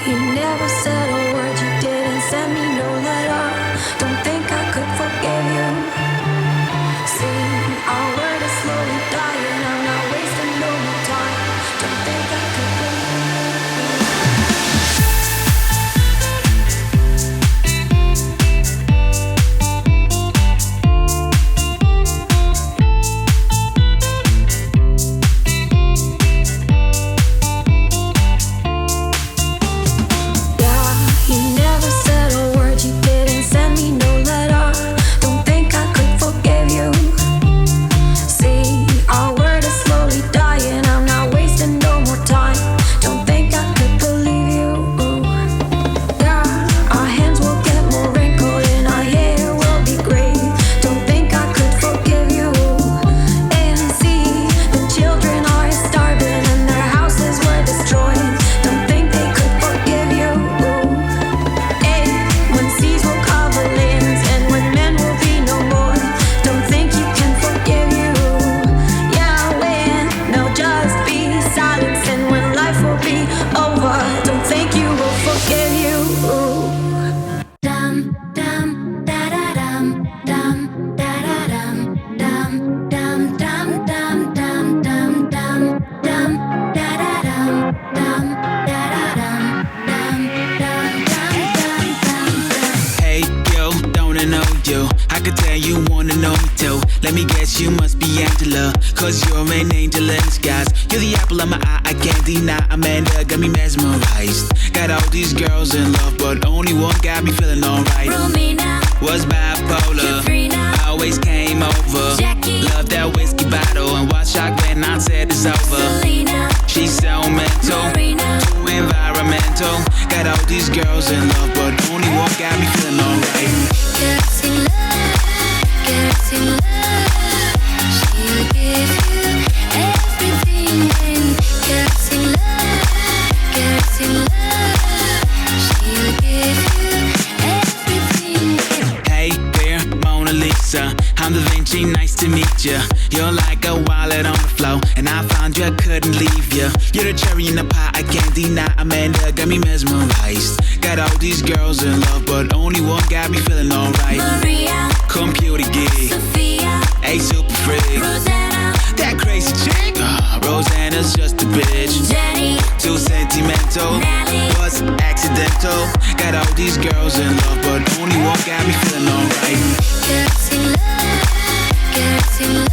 you never said a word, you didn't send me no letter. Don't think I could forgive you. See, our word is slowly dying, I'm not wasting no more time. Don't think I could believe you. Let me guess, you must be Angela, cause you're an angel in disguise. You're the apple of my eye, I can't deny. Amanda got me mesmerized. Got all these girls in love, but only one got me feeling alright. Romina was bipolar, Katrina always came over. Jackie loved that whiskey bottle and was shocked when I said it's over. Selena She's so mental, Marina too environmental. Got all these girls in love, but only one got me feeling alright. Girls in love, girls in love. She'll give you everything when girls in love, girls in love. She'll give you everything. Hey there, Mona Lisa, I'm Da Vinci, nice to meet ya. You're like a wallet on the floor, and I found you, I couldn't leave ya. You're the cherry in the pie, I can't deny. Amanda got me mesmerized. Got all these girls in love, but only one got me feeling alright. Maria, computer geek, Sophia, a super freak, Rosanna, that crazy chick. Rosanna's just a bitch. Jenny, Too sentimental, Nelly, was accidental. Got all these girls in love, but only one got me feeling alright. girls in love, girls in love.